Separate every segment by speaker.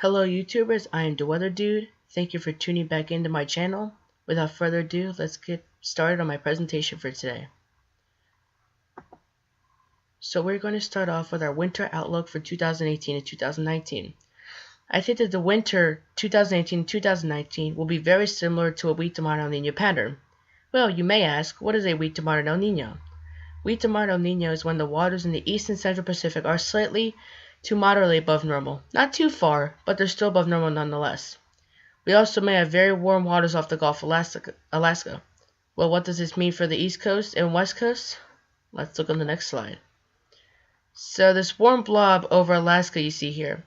Speaker 1: Hello YouTubers, I am the Weather Dude. Thank you for tuning back into my channel. Without further ado, let's get started on my presentation for today. So we're going to start off with our winter outlook for 2018 and 2019. I think that the winter 2018-2019 will be very similar to a weak to moderate El Niño pattern. Well, you may ask, what is a weak to moderate El Niño? Weak to moderate El Niño is when the waters in the East and Central Pacific are slightly to moderately above normal. Not too far, but they're still above normal nonetheless. We also may have very warm waters off the Gulf of Alaska. Well, what does this mean for the East Coast and West Coast? Let's look on the next slide. So this warm blob over Alaska you see here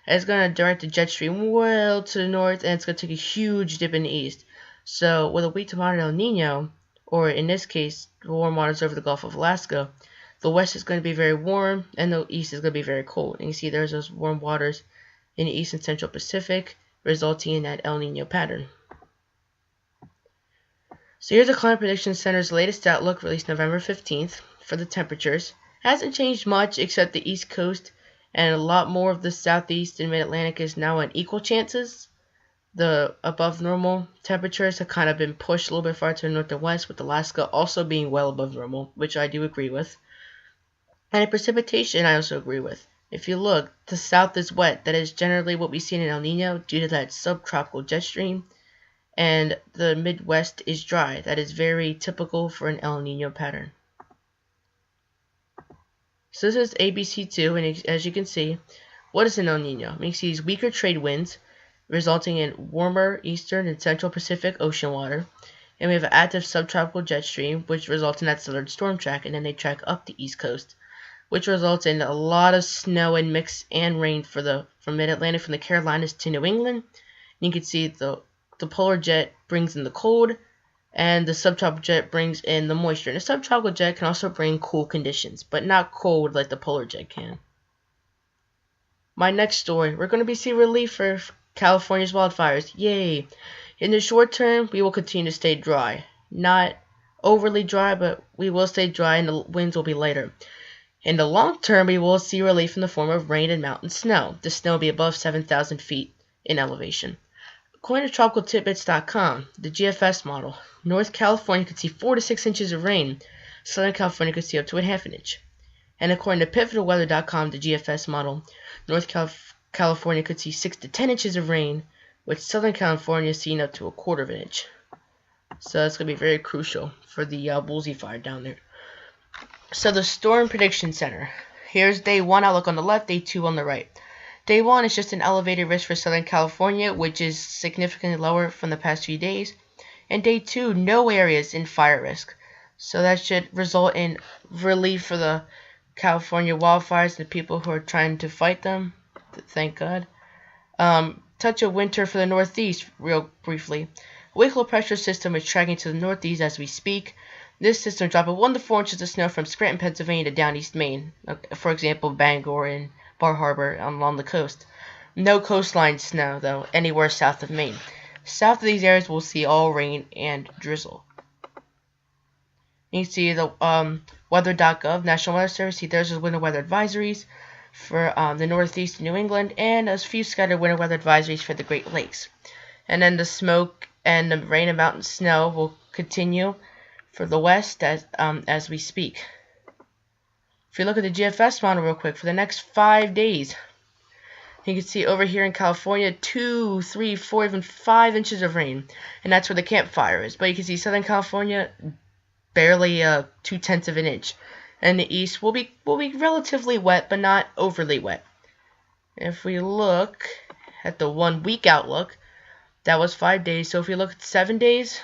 Speaker 1: is going to direct the jet stream well to the north, and it's going to take a huge dip in the east. So with a weak to moderate El Niño, or in this case, the warm waters over the Gulf of Alaska, the west is going to be very warm and the east is going to be very cold. And you see there's those warm waters in the east and central Pacific, resulting in that El Niño pattern. So here's the Climate Prediction Center's latest outlook released November 15th for the temperatures. Hasn't changed much except the East Coast, and a lot more of the Southeast and Mid-Atlantic is now on equal chances. The above normal temperatures have kind of been pushed a little bit farther to the north and west, with Alaska also being well above normal, which I do agree with. And in precipitation, I also agree with. If you look, the south is wet. That is generally what we see in El Niño due to that subtropical jet stream. And the Midwest is dry. That is very typical for an El Niño pattern. So this is ABC2, and as you can see, what is an El Niño? We see these weaker trade winds, resulting in warmer eastern and central Pacific ocean water. And we have an active subtropical jet stream, which results in that southern storm track, and then they track up the east coast, which results in a lot of snow and mix and rain from mid-Atlantic, from the Carolinas to New England. And you can see the polar jet brings in the cold, and the subtropical jet brings in the moisture. And the subtropical jet can also bring cool conditions, but not cold like the polar jet can. My next story, we're going to see relief for California's wildfires. Yay! In the short term, we will continue to stay dry. Not overly dry, but we will stay dry and the winds will be lighter. In the long term, we will see relief in the form of rain and mountain snow. The snow will be above 7,000 feet in elevation. According to TropicalTidbits.com, the GFS model, North California could see 4 to 6 inches of rain. Southern California could see up to ½ inch. And according to PivotalWeather.com, the GFS model, North California could see 6 to 10 inches of rain, with Southern California seeing up to ¼ inch. So that's going to be very crucial for the Woolsey fire down there. So the Storm Prediction Center. Here's day 1 outlook on the left, day 2 on the right. Day 1 is just an elevated risk for Southern California, which is significantly lower from the past few days. And day 2, no areas in fire risk. So that should result in relief for the California wildfires and the people who are trying to fight them. Thank God. Touch of winter for the Northeast, real briefly. A weak low pressure system is tracking to the northeast as we speak. This system dropped 1 to 4 inches of snow from Scranton, Pennsylvania to down east Maine. For example, Bangor and Bar Harbor along the coast. No coastline snow, though, anywhere south of Maine. South of these areas, we'll see all rain and drizzle. You can see the weather.gov, National Weather Service. See, there's the winter weather advisories for the Northeast and New England, and a few scattered winter weather advisories for the Great Lakes. And then the smoke and the rain and mountain snow will continue for the west as we speak. If you look at the GFS model real quick, for the next 5 days, you can see over here in California 2, 3, 4, even 5 inches of rain, and that's where the campfire is. But you can see Southern California barely 0.2 of an inch, and the east will be relatively wet, but not overly wet. If we look at the 1 week outlook, that was 5 days. So if we look at 7 days,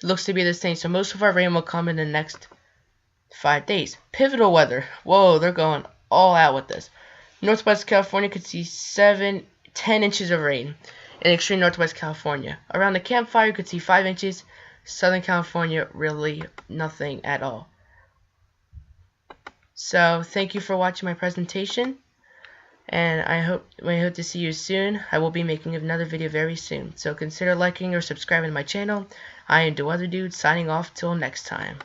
Speaker 1: it looks to be the same. So most of our rain will come in the next 5 days. Pivotal weather. Whoa, they're going all out with this. Northwest California could see 7, 10 inches of rain in extreme Northwest California. Around the campfire, you could see 5 inches. Southern California, really nothing at all. So, thank you for watching my presentation, and I hope to see you soon. I will be making another video very soon, so consider liking or subscribing to my channel. I am the Weather Dude, signing off till next time.